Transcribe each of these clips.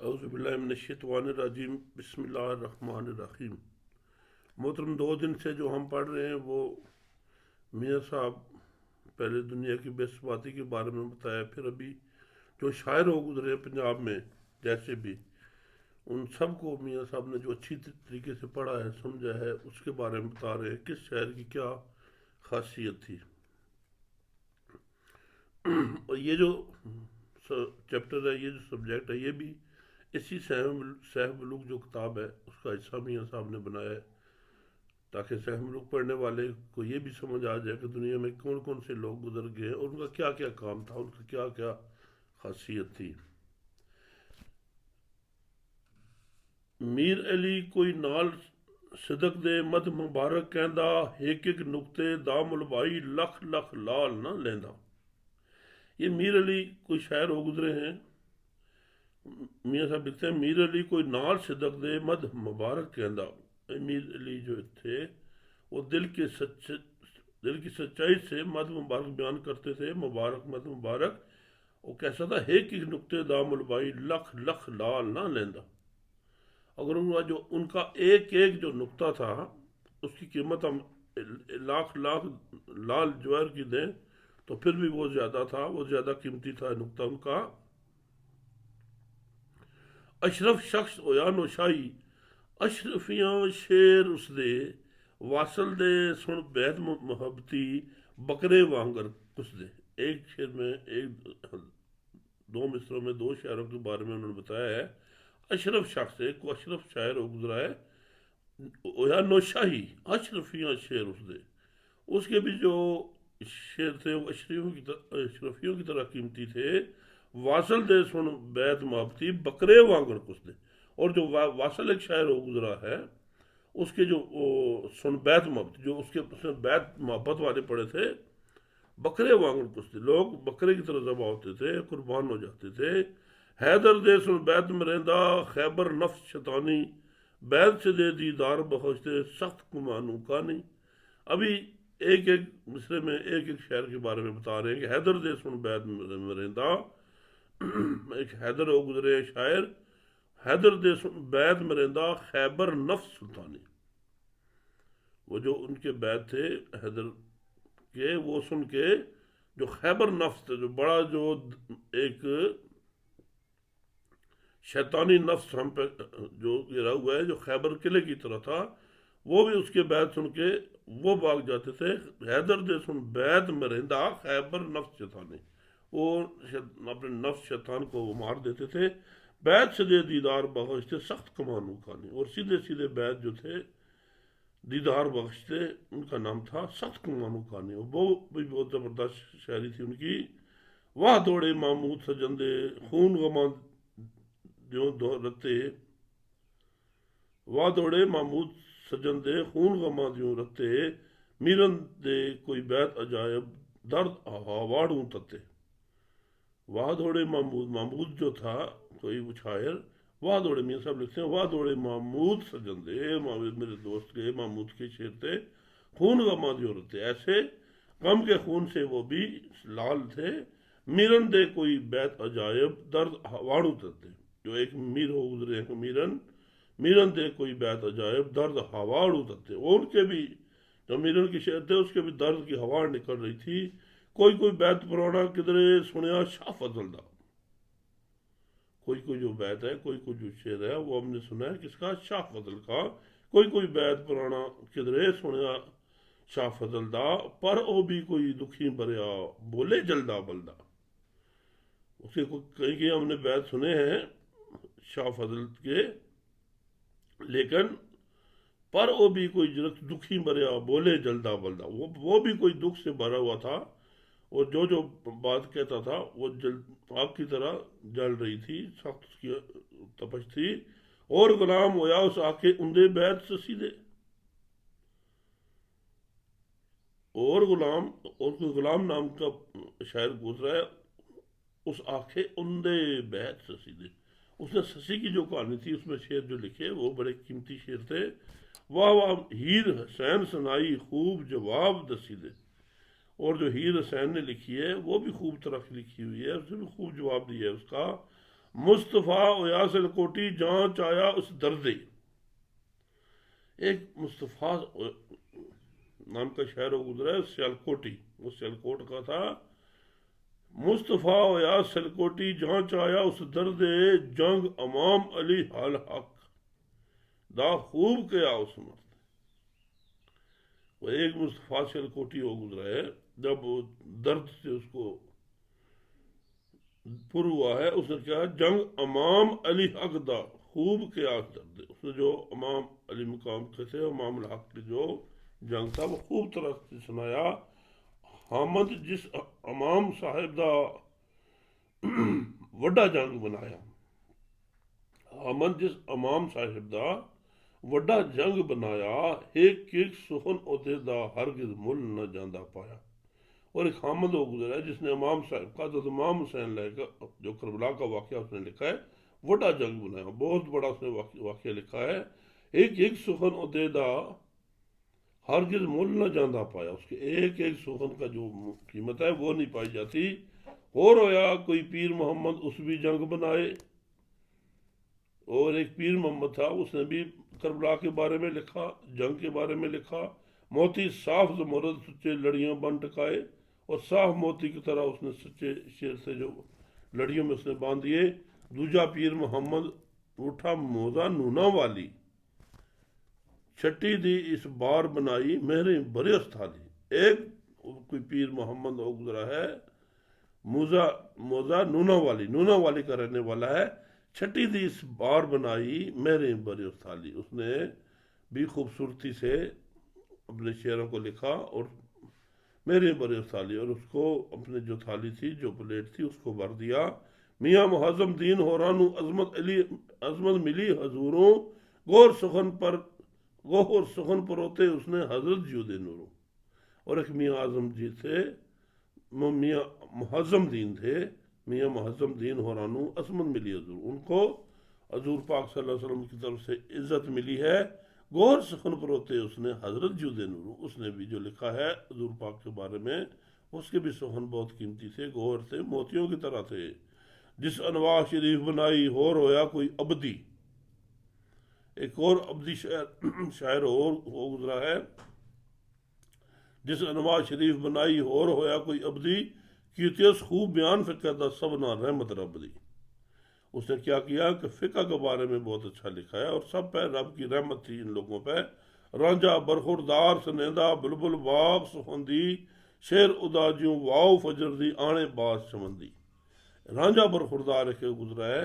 اعوذ باللہ من الشیطان الرجیم، بسم اللہ الرحمن الرحیم۔ محترم، 2 دن سے جو ہم پڑھ رہے ہیں وہ میاں صاحب پہلے دنیا کی بے ثباتی کے بارے میں بتایا، پھر ابھی جو شاعر ہو گزرے پنجاب میں جیسے بھی، ان سب کو میاں صاحب نے جو اچھی طریقے سے پڑھا ہے سمجھا ہے اس کے بارے میں بتا رہے ہیں کس شاعر کی کیا خاصیت تھی۔ اور یہ جو چیپٹر ہے، یہ جو سبجیکٹ ہے، یہ بھی اسی سہ ملوک جو کتاب ہے اس کا حصہ میاں صاحب نے بنایا ہے، تاکہ سہ ملوک پڑھنے والے کو یہ بھی سمجھ آ جائے کہ دنیا میں کون کون سے لوگ گزر گئے اور ان کا کیا کیا کام تھا، ان کا کیا کیا خاصیت تھی۔ میر علی کوئی نال صدق دے مد مبارک کہندا، ایک ایک نقطے دا ملوائی لکھ لکھ لال نہ لیندا۔ یہ میر علی کوئی شاعر ہو گزرے ہیں، میاں صاحب لکھتے ہیں میر علی کوئی نال صدق دے مد مبارک کہندا۔ میر علی جو تھے وہ دل کی سچائی سے مد مبارک بیان کرتے تھے، مبارک مد مبارک۔ وہ کیسا تھا؟ ایک ایک نقطے دا ملوائی لکھ لکھ لال نہ لیندا۔ اگر ان کا ایک ایک جو نقطہ تھا اس کی قیمت ہم لاکھ لاکھ لال جوہر کی دیں تو پھر بھی وہ زیادہ تھا، وہ زیادہ قیمتی تھا نقطہ ان کا۔ اشرف شخص ہویا نوشائی، اشرفیاں شیر اس دے، واصل دے سن بیت محبتی، بکرے وانگر کس دے۔ ایک شعر میں دو مصروں میں 2 شاعروں کے بارے میں انہوں نے بتایا ہے۔ اشرف شخص، ایک اشرف شاعر ہو گزرا ہے، ہویا نوشاہی، اشرفیاں شیر اس دے۔ اس کے بھی جو شعر تھے وہ اشرفیوں کی طرح قیمتی تھے۔ واصل دے سن بیت محبتی، بکرے وانگر کس دے۔ اور جو واصل ایک شاعر ہو گزرا ہے، اس کے جو سن بیت محبت، جو اس کے بیت محبت والے پڑے تھے، بکرے وانگر کس دے، لوگ بکرے کی طرح ذبح ہوتے تھے، قربان ہو جاتے تھے۔ حیدر دے سن بیت مریندا، خیبر نفس شیطانی، بیت سے دے دیدار بخش دے، سخت کمانو کانی۔ ابھی ایک ایک مصرے میں ایک ایک شعر کے بارے میں بتا رہے ہیں کہ حیدر دے سن بیت مریندا، ایک حیدر ہو گزرے شاعر، حیدر دے سن بیت مریندا، خیبر نفس سلطانی۔ وہ جو ان کے بیت تھے حیدر کے، وہ سن کے جو خیبر نفس تھے، جو بڑا جو ایک شیطانی نفس ہم پہ جو گرا ہوا ہے، جو خیبر قلعے کی طرح تھا، وہ بھی اس کے بیت سن کے وہ بھاگ جاتے تھے۔ حیدر دے سن بیت مریندا، خیبر نفس شیطانی، وہ اپنے نفس شیطان کو وہ مار دیتے تھے۔ بیت سے دے دیدار بخشتے، سخت کمانو کانی۔ اور سیدھے سیدھے بیت جو تھے دیدار بخشتے، ان کا نام تھا سخت کمانو کانی۔ وہ بھی بہت زبردست شاعری تھی ان کی۔ واہ دوڑے محمود سجندے، خون غماں دیوں رتے، واہ دوڑے محمود سجندے، خون غماں دیوں رتے، میرن دے کوئی بیت عجائب، درد ہاواڑوں تتے۔ واہ دوڑے محمود جو تھا کوئی وہ شاعر، واہ دوڑے، میاں صاحب لکھتے ہیں واہ دوڑے محمود سجندے، میرے دوست کے محمود کے شعر تھے، خون غماں دیوں رتے، ایسے غم کے خون سے وہ بھی لال تھے۔ میرن دے کوئی بیت عجائب، درد ہاواڑوں تتے۔ جو ایک میر ہو گزرے ہیں میرن دے کوئی بیت عجائب، درد ہاواڑوں تتے۔ اور ان کے بھی جو میرن کی شعر تھے اس کے بھی درد کی ہوا نکل رہی تھی۔ کوئی کوئی بیت پرانا کدرے سنیا شاہ فضل دا۔ کوئی جو بیت ہے، کوئی جو شعر ہے وہ ہم نے سنا ہے کس کا؟ شاہ فضل کا۔ کوئی کوئی بیت پرانا کدرے سنیا شاہ فضل دا، پر او بھی کوئی دکھی بریا بولے جلدا بلدا۔ اس کے کئی ہم نے بیت سنے ہیں شاہ فضل کے، لیکن پر وہ بھی کوئی دکھی بریا بولے جلدا بلدا، وہ بھی کوئی دکھ سے بھرا ہوا تھا، اور جو بات کہتا تھا وہ آگ کی طرح جل رہی تھی، سخت اس کی تپش تھی۔ اور غلام ہویا اس آنکھیں اندے بیت سسیدے، اور غلام نام کا شاعر گزرا ہے، اس آنکھیں اندے بیت سسیدے۔ اس نے سسی کی جو کہانی تھی اس میں شعر جو لکھے وہ بڑے قیمتی شعر تھے۔ واہ واہ ہیر حسین سنائی، خوب جواب دسی دے۔ اور جو ہیر حسین نے لکھی ہے وہ بھی خوب طرح کی لکھی ہوئی ہے، اس نے بھی خوب جواب دیا ہے اس کا۔ مصطفیٰ و یاسل کوٹی جہاں چایا اس دردے. ایک مصطفیٰ نام کا شاعر گزرا ہے سیالکوٹی، وہ سیالکوٹ کا تھا. مصطفیٰ و یا سلکوٹی جہاں چایا اس درد جنگ امام علی حال حق دا خوب کیا اس مرد. وہ ایک مصطفیٰ سیالکوٹی ہو گزرا ہے، جب وہ درد سے اس کو پر ہوا ہے، اس نے کیا جنگ امام علی حق دا خوب کیا درد. اس نے جو امام علی مقام کے تھے، امام الحق کی جو جنگ تھا وہ خوب طرح سے سنایا. حامد جس امام صاحب دا وڈا جنگ بنایا. حامد جس امام صاحب دا وڈا جنگ بنایا، ایک ایک سخن عہدے دا ہرگز مل نہ جاندہ پایا. اور ایک حامد ہو گزرا ہے جس نے امام صاحب کا حضرت امام حسین لے کر جو کربلا کا واقعہ اس نے لکھا ہے، وڈا جنگ بنایا، بہت بڑا اس نے واقعہ لکھا ہے. ایک ایک سخن عہدے دا ہرگز مول نہ جاندہ پایا. اس کے ایک ایک سخن کا جو قیمت ہے وہ نہیں پائی جاتی. اور ہویا کوئی پیر محمد اس بھی جنگ بنائے. اور ایک پیر محمد تھا، اس نے بھی کربلا کے بارے میں لکھا، جنگ کے بارے میں لکھا. موتی صاف زمرد سچے لڑیاں بن ٹکائے. اور صاف موتی کی طرح اس نے سچے شیر سے جو لڑیوں میں اس نے باندھ دیے. دوجا پیر محمد اٹھا موزہ نونا والی، چھٹی دی اس بار بنائی مہریں برس تھالی. ایک کوئی پیر محمد ہو گزرا ہے، موزہ نونا والی کا رہنے والا ہے. چھٹی دی اس بار بنائی مہریں برس تھالی. اس نے بھی خوبصورتی سے اپنے شعروں کو لکھا اور میرے برس تھالی، اور اس کو اپنے جو تھالی تھی، جو پلیٹ تھی، اس کو بھر دیا. میاں معظم دین ہورانو عظمت ملی حضوروں، غور سخن پر ہوتے اس نے حضرت جیو دے نوروں. اور ایک میاں اعظم جی تھے، میاں معظم دین تھے، میاں معظم دین ہورانو عظمت ملی حضور، ان کو حضور پاک صلی اللہ علیہ وسلم کی طرف سے عزت ملی ہے. غور سخن پر ہوتے اس نے حضرت جیو دے نوروں. اس نے بھی جو لکھا ہے حضور پاک کے بارے میں، اس کے بھی سخن بہت قیمتی تھے، غور تھے، موتیوں کی طرح تھے. جس انواع شریف بنائی ہور ہویا کوئی ابدی. ایک اور ابدی شاعر اور ہو گزرا ہے. جس انواع شریف بنائی ہور ہویا کوئی ابدی، کیتیس خوب بیان فقہ دا سبنا رحمت رب دی. اس نے کیا کہ فقہ کے بارے میں بہت اچھا لکھا ہے، اور سب پہ رب کی رحمت تھی ان لوگوں پہ. رانجا برخوردار سنیدہ بلبل باغ سخندی، شیر اداجیوں واؤ فجر دی آنے باز چمندی. رانجا برخوردار ایک گزرا ہے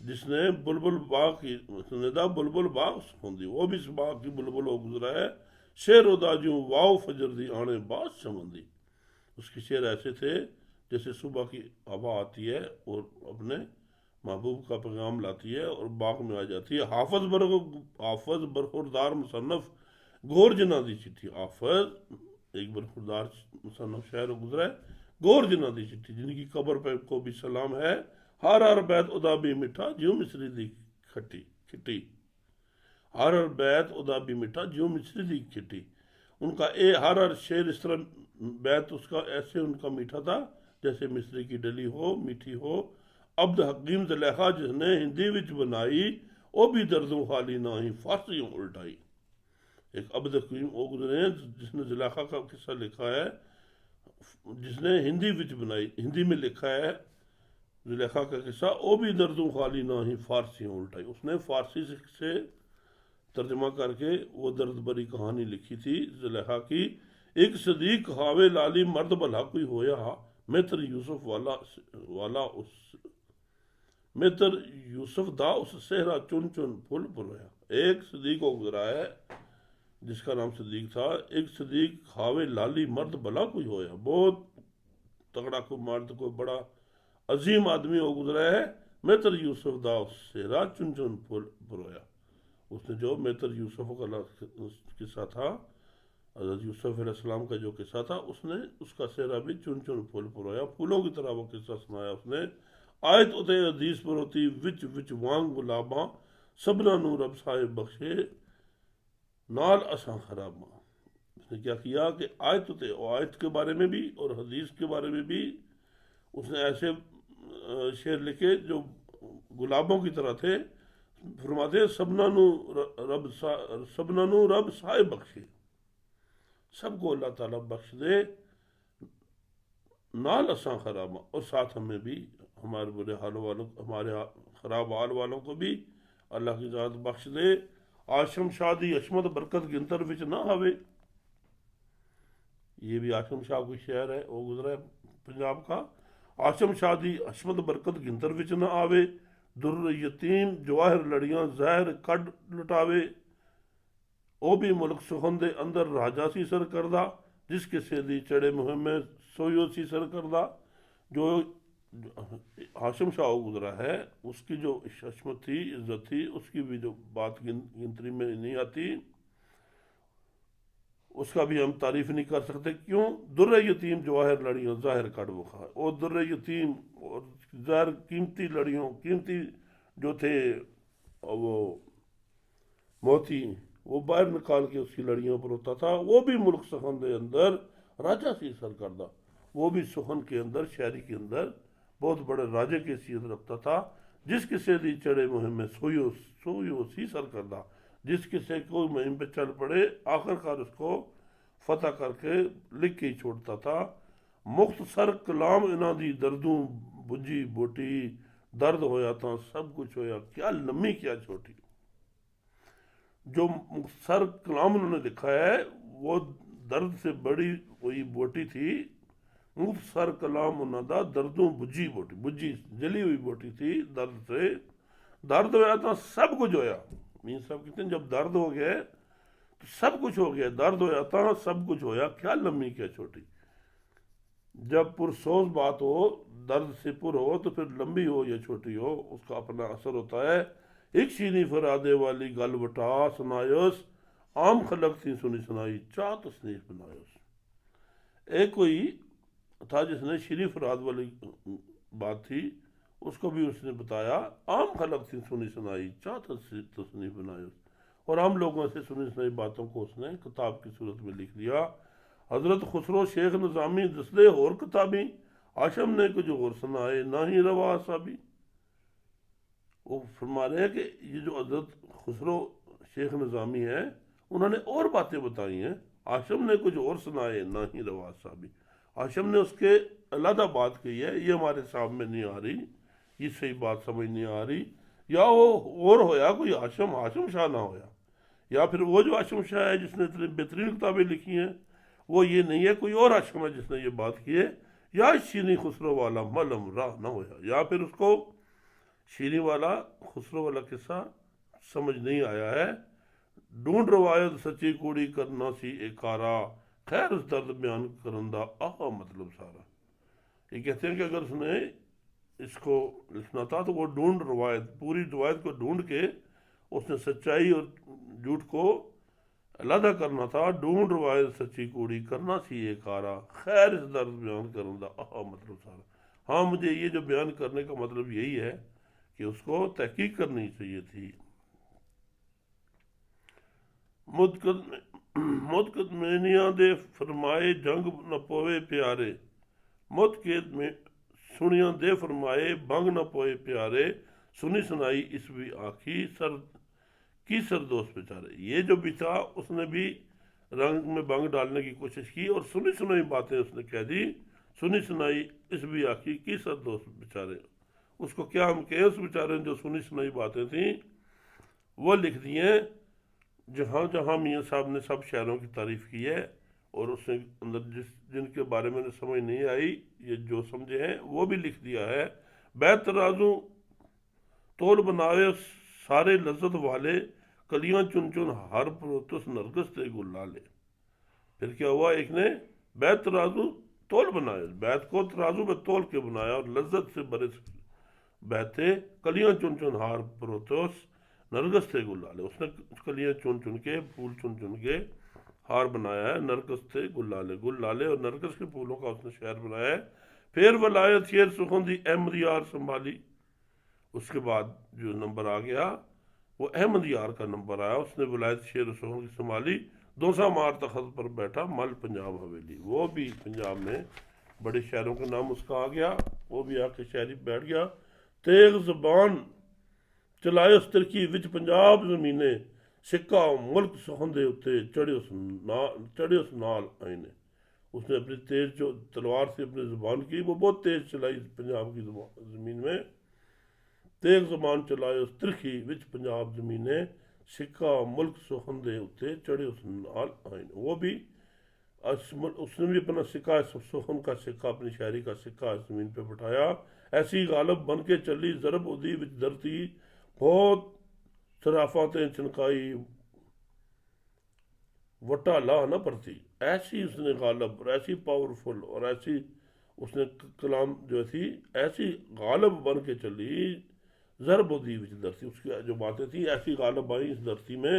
جس نے بلبل باغ کی سنیدہ بلبل باغ سخندی، وہ بھی اس باغ کی بلبل ہو گزرا ہے. شیر اداجیوں واؤ فجر دی آنے باز چمندی. اس کے شعر ایسے تھے جیسے صبح کی ہوا آتی ہے اور اپنے محبوب کا پیغام لاتی ہے اور باغ میں آ جاتی ہے. حافظ برخوردار مصنف گور جنا دی چٹھی. حافظ ایک برخوردار مصنف شاعر گزرا ہے، گور جنا دی چٹھی، جن کی قبر پہ کو بھی سلام ہے. ہر بیت ادا بھی میٹھا جیوں مصری دی کھٹی. ہر بیت ادا بھی میٹھا جیوں مصری دی کھٹی. ان کا ہر شعر اس طرح بیت اس کا ایسے ان کا میٹھا تھا جیسے مصری کی ڈلی ہو، میٹھی ہو. عبد حکیم زلیخا جس نے ہندی وچ بنائی، وہ بھی دردوں خالی نہ ہی فارسیوں الٹائی. ایک عبد حکیم وہ گزرے ہیں جس نے زلیخا کا قصہ لکھا ہے، جس نے ہندی وچ بنائی، ہندی میں لکھا ہے زلیخا کا قصہ، وہ بھی دردوں خالی نہ ہی فارسیوں الٹائی. اس نے فارسی سے ترجمہ کر کے وہ درد بری کہانی لکھی تھی زلیخا کی. ایک صدیق ہاوے لالی مرد بھلا کوئی ہویا، متر یوسف والا اس متر یوسف دا اس صحرا چن چن پھول پرویا. ایک صدیق کو گزرا ہے جس کا نام صدیق تھا. ایک صدیق خاوے لالی مرد بھلا کوئی ہویا، بہت تگڑا کوئی مرد، کوئی بڑا عظیم آدمی ہو گزرا ہے. متر یوسف دا اس صحرا چن چن پھول پرویا. اس نے جو متر یوسف کا قصہ تھا، حضرت یوسف علیہ السلام کا جو قصہ تھا، اس نے اس کا صحرا بھی چن چن پھول پرویا، پھولوں کی طرح وہ قصہ سنایا. اس نے آیت اتے حدیث پر ہوتی وچ وانگ گلاباں، سبنا نو رب صاحب بخشے نال اساں خراباں. اس نے کیا کہ آیت اتے، آیت کے بارے میں بھی اور حدیث کے بارے میں بھی اس نے ایسے شعر لکھے جو गुलाबों की तरह थे। फरमाते हैं सबना नू रब साए बख्शे, सबको अल्लाह ताला बख्श दे, नाल असा खराबा, और साथ हमें भी, हमारे बुरे हाल वालों, हमारे खराब हाल वालों को भी अल्लाह की ज़ात बख्श दे। आशम शादी अशमत बरकत गिनतर विच ना आवे। ये भी आशम शाह कोई शहर है, वो गुजरा है पंजाब का। आशम शादी अशमत बरकत गिनतर विच ना आवे, दुर्र यतीम जवाहर लड़ियां जहर कड लुटावे। ਉਹ ਵੀ ਮੁਲਕ ਸੁਖਨ ਦੇ ਅੰਦਰ ਰਾਜਾ ਸੀ ਸਰ ਕਰਦਾ, ਜਿਸ ਕਿਸੇ ਦੀ ਚੜੇ ਮੁਹਿੰਮ सोयो सी सर करदा। जो हाशिम शाह गुजरा है, उसकी जो अशमत थी, इज्जत थी, उसकी भी जो बात गिनती में नहीं आती, उसका भी हम तारीफ नहीं कर सकते। क्यों? दुर्र यतीम जवाहर लड़ियों ज़ाहिर कड़ बुखा, और दुर्र यतीम और ज़ाहिर कीमती लड़ियों, कीमती जो थे वो मोती, वो बाहर निकाल के उसकी लड़ियों पर होता था। वो भी मुल्क सुखन के अंदर राजा सी सर करदा, वो भी सुखन के अंदर, शहरी के अंदर बहुत बड़े राजे की हैसियत रखता था। जिस किसे दी चढ़े मुहिम में सोयो सी सर करदा, जिस किसे कोई मुहिम पे चल पड़े आखिरकार उसको फतह करके लिख के ही छोड़ता था। मुख्तसर कलाम इन्हां दी दर्दों बुझी बोटी, दर्द होया तो सब कुछ होया, क्या लम्मी क्या छोटी। जो मुख्तसर कलाम उन्होंने लिखा है वो दर्द से बड़ी कोई बोटी थी। मुख्तसर कलाम उन्होंने दर्दों बुझी बोटी, बुझी जली हुई बोटी थी दर्द से। दर्द होया तो सब कुछ होया। मीन साहब कहते हैं जब दर्द हो गया तो सब कुछ हो गया, दर्द होया तो सब कुछ होया, क्या लम्मी क्या छोटी। जब पुरसोज बात हो, दर्द से पुर हो, तो फिर लंबी हो या छोटी हो उसका अपना असर होता है। एक शीनी फरादे वाली गल बटा सुनायोस, आम खलक थी सुनी सुनाई चाह तस्नीफ बनायोस। एक कोई था जिसने शीनी फराद वाली बात थी, उसको भी उसने बताया, आम खलक थी सुनी सुनाई चाह तस्नीफ बनायोस। और आम लोगों से सुनी सुनाई बातों को उसने किताब की सूरत में लिख दिया। हजरत खुसरो शेख निज़ामी दसदे होर किताबी, आशम ने कुछ और सुनाए ना ही रवा साबी। वो फरमा रहे हैं कि ये जो हजरत खुसरो शेख निज़ामी है, उन्होंने और बातें बताई हैं, आशम ने कुछ और सुनाए ना ही रवा साबी। आशम ने उसके अलहदा बात कही है, ये हमारे साहब में नहीं आ रही, ये सही बात समझ नहीं आ रही। या वो और होया कोई आशम, आशम शाह ना होया, या फिर वो जो आशम शाह है जिसने इतनी बेहतरीन किताबें लिखी हैं वो ये नहीं है, कोई और आशम है जिसने ये बात की है। या शीनी खुसरो वाला मलम राह ना होया, या फिर उसको शीनी वाला खुसरो वाला किस्सा समझ नहीं आया है। ढूंढ रवायत सच्ची कूड़ी करना सी एकारा, खैर उस दर्द बयान करन दा आहा मतलब सारा। ये कहते हैं कि अगर उसने इसको लिखना था तो वो ढूंढ रवायत, पूरी रवायत को ढूंढ के उसने सच्चाई और झूठ को अलहदा करना था। ढूंढ रवायत सच्ची कूड़ी करना सी एकारा, खैर इस दर्द बयान करन दा आहा मतलब सारा। हाँ, मुझे ये जो बयान करने का मतलब यही है कि उसको तहकीक करनी चाहिए थी। मुतकदमेनिया दे फरमाए जंग न पोवे प्यारे, मुतकद में सुनिया दे फरमाए बंग न पोए प्यारे। सुनी सुनाई इस भी आखी सर की सरदोष बेचारे। ये जो भी था उसने भी रंग में बंग डालने की कोशिश की और सुनी सुनाई बातें उसने कह दी। सुनी सुनाई इस भी आखी की सरदोष बेचारे। उसको क्या हम कहें, उस बेचारे ने जो सुनी सुनाई बातें थी वो लिख दी हैं। जहाँ जहाँ मियाँ साहब ने सब शायरों की तारीफ़ की है और उसने अंदर जिनके बारे में समझ नहीं आई, ये जो समझे हैं वो भी लिख दिया है। बैत तराजू तोल बनावे सारे लज्जत वाले, कलियां चुन चुन हर प्रोतुस नरगस ते गुलाले। फिर क्या हुआ, एक ने बैत तराजू तोल बनाया, बैत को तराजू में तोल के बनाया और लज्जत से भरे बैठे, कलियां चुन चुन हार प्रोतुस नरगस थे गुलाले। उसने कलियां चुन चुन के, फूल चुन चुन के हार बनाया है, नरगस थे गुलाले, गुलाले और नरगस के फूलों का उसने शहर बनाया है। फिर वलायत शेर सुखन दी अहमद यार संभाली। उसके बाद जो नंबर आ गया वो अहमद यार का नंबर आया, उसने वलायत शेर सुखन की संभाली। दोसा मार तखत पर बैठा मल पंजाब हवेली। वो भी पंजाब में बड़े शहरों का नाम उसका आ गया, वो भी आके शायरी बैठ गया। तेग ज़बान ਚਲਾਇਓ ਤਿਰਖੀ ਵਿੱਚ ਪੰਜਾਬ ਜ਼ਮੀਨੇ, ਸਿੱਕਾ ਮੁਲਕ ਸੁਹੰਦੇ ਉੱਤੇ चढ़े उस नाल आए ने। उसने अपनी तेज जो तलवार से अपनी ज़ुबान की वो बहुत तेज चलाई पंजाब की ज़मीन में। तेग ज़ुबान चलाए उस तिरखी विच पंजाब ज़मीने, सिक्का मुल्क सुहंदे उत्ते चढ़े उस नाल आए ने। वो भी उसने भी अपना सिक्का, सुहन का सिक्का, अपनी शायरी का सिक्का इस ज़मीन पे बिठाया। ऐसी गालब बन के चली ज़रब उदी विच धरती, बहुत शराफतें चनकाई वटा ला न परती। ऐसी उसने गालब और ऐसी पावरफुल और ऐसी उसने कलाम जो थी ऐसी गालब बन के चली ज़रब उदी विच धरती। उसकी जो बातें थी ऐसी गालब आई इस धरती में,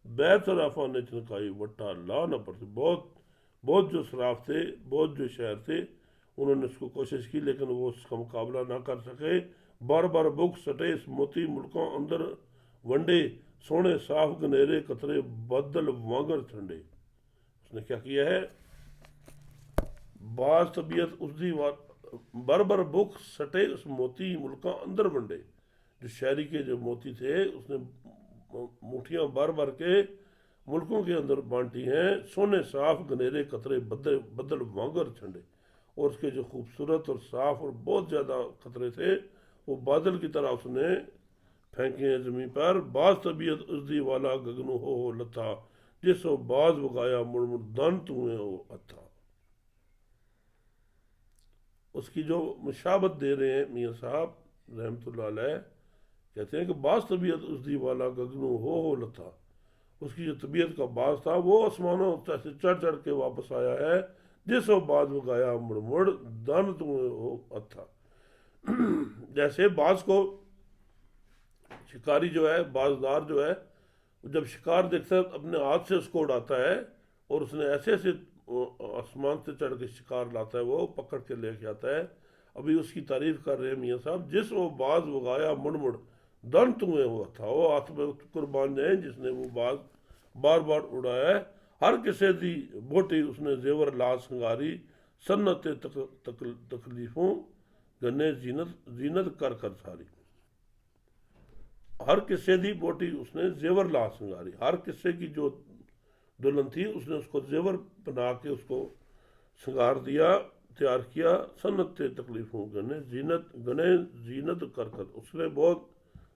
बैत शराफा ने चनकाई वटा ला न पड़ती। बहुत बहुत जो शराफ थे, बहुत जो शहर थे, उन्होंने उसको कोशिश की लेकिन वो उसका मुकाबला ना कर सके। बार बार बुक सटे इस मोती मुल्कों अंदर वंडे, सोने साफ गनेरे कतरे बदल वांगर ठंडे। उसने क्या किया है, बाज तबीयत उसकी बार बार बुक सटे उस मोती मुल्का अंदर वंडे। जो शहरी के जो मोती थे उसने मुठियाँ बार बार के मुल्कों के अंदर बांटी हैं। सोने साफ गनेरे कतरे बदल बदल वांगर ठंडे। और उसके जो खूबसूरत और साफ और बहुत ज़्यादा कतरे थे वो बादल की तरह उसने फेंके हैं ज़मीन पर। बाज तबीयत उसदी वाला गगनू हो लथा, जिसो बाज बगाया मुड़ मुड़ दन तुम्हें हो अथा। उसकी जो मुशाबत दे रहे हैं मियाँ साहब रहमतुल्लाह अलैह, कहते हैं कि बाज तबीयत उसदी वाला गगनू हो लथा। उसकी जो तबीयत का बाज था वो आसमानों से चढ़ चढ़ के वापस आया है। जिसो बाज बगाया मुड़ मुड़ दन तुम्हें हो अथा। जैसे बाज को शिकारी जो है, बाजदार जो है, जब शिकार देखता है अपने हाथ से उसको उड़ाता है और उसने ऐसे ऐसे आसमान से चढ़ के शिकार लाता है, वो पकड़ के लेके आता है। अभी उसकी तारीफ कर रहे हैं मियाँ साहब, जिस वो बाज बगाया मुड़ मुड़ दन तुम्हें हुआ था। वो हाथ में कुर्बान जाए जिसने वो बाज बार बार उड़ाया है। हर किसी दी बोटी उसने जेवर ला संगारी, सन्नत तकलीफों गन्ने जीनत कर कर सारी। हर किस्से दी बोटी उसने जेवर ला संगारी। हर किस्से की जो दुल्हन थी उसने उसको जेवर बना के उसको श्रृंगार दिया, तैयार किया। सन्नत तकलीफों गने जीनत कर कर। उसने बहुत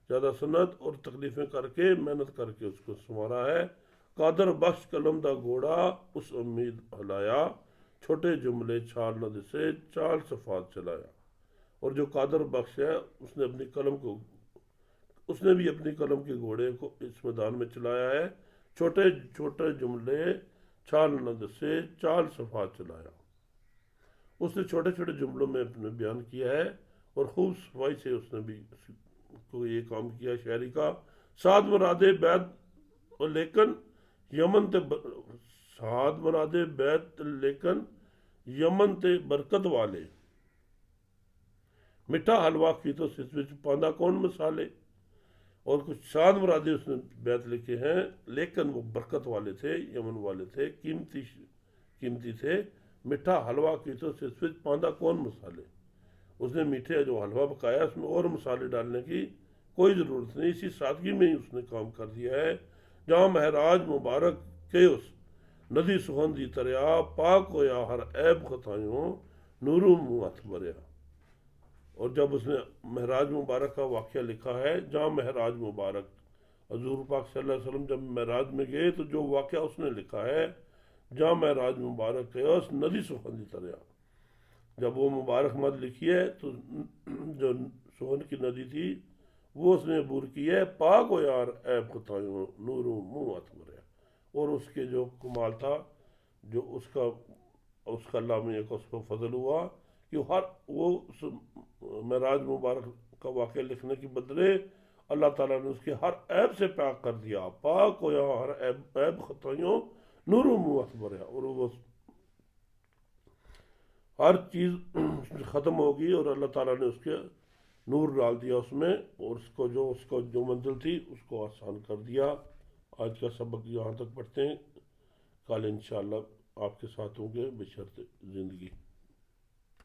ज़्यादा सन्नत और तकलीफ़ें करके मेहनत करके उसको संवारा है। कादर बख्श कलम दा घोड़ा उस उम्मीद हलाया, छोटे जुमले छाल न दिसे चाल सफात चलाया। और जो कादर बख्श है उसने अपनी कलम को, उसने भी अपनी कलम के घोड़े को इस मैदान में चलाया है। छोटे छोटे जुमले छाल न दिसे चाल सफात चलाया। उसने छोटे छोटे जुमलों में अपने बयान किया है और खूब सफाई से उसने भी को ये काम किया शायरी का। साद मरादे बैत लेकिन यमन ते साद मरादे बैत लेकिन यमन ते बरकत वाले, मिठा हलवा की तो सिस विच पांदा कौन मसाले। और कुछ साद मुरादे उसने बैत लिखे हैं, लेकिन वो बरकत वाले थे, यमन वाले थे, कीमती थे। मिठा हलवा की तो सिस विच पांदा कौन मसाले। उसने मीठे जो हलवा पकाया उसमें और मसाले डालने की कोई ज़रूरत नहीं, इसी सादगी में ही उसने काम कर दिया है। जहाँ महराज मुबारक के उस नदी सुगंधी तरया, पाक होया हर ऐब खतायों नूरू मुँह हथ भरया। और जब उसने महराज मुबारक का वाक़या लिखा है, जहाँ महराज मुबारक हजूर पाक सल्लल्लाहु अलैहि वसल्लम जब महराज में गए तो जो वाक़या उसने लिखा है, जहाँ महराज मुबारक के उस नदी सुगंधी तरया। जब वो मुबारक मद लिखी है तो जो सोहन की नदी थी वो उसने अबूर की है। पाक हो यार ऐब खतायों नूरू मुँह हथ भरया। और उसके जो कमाल था, जो उसका अल्लाह में एक उसको फजल हुआ कि हर वो महराज मुबारक का वाक़या लिखने के बदले अल्लाह ताला ने उसके हर ऐब से पाक कर दिया। पाक हो या हर ऐब खतायों नूरू मुँह हथ भरया। और वो हर चीज़ ख़त्म होगी और अल्लाह ताला ने उसके नूर डाल दिया उसमें, और उसको जो मंजिल थी उसको आसान कर दिया। आज का सबक यहाँ तक पढ़ते हैं, कल इंशाअल्लाह आपके साथ होंगे बशर्ते ज़िंदगी।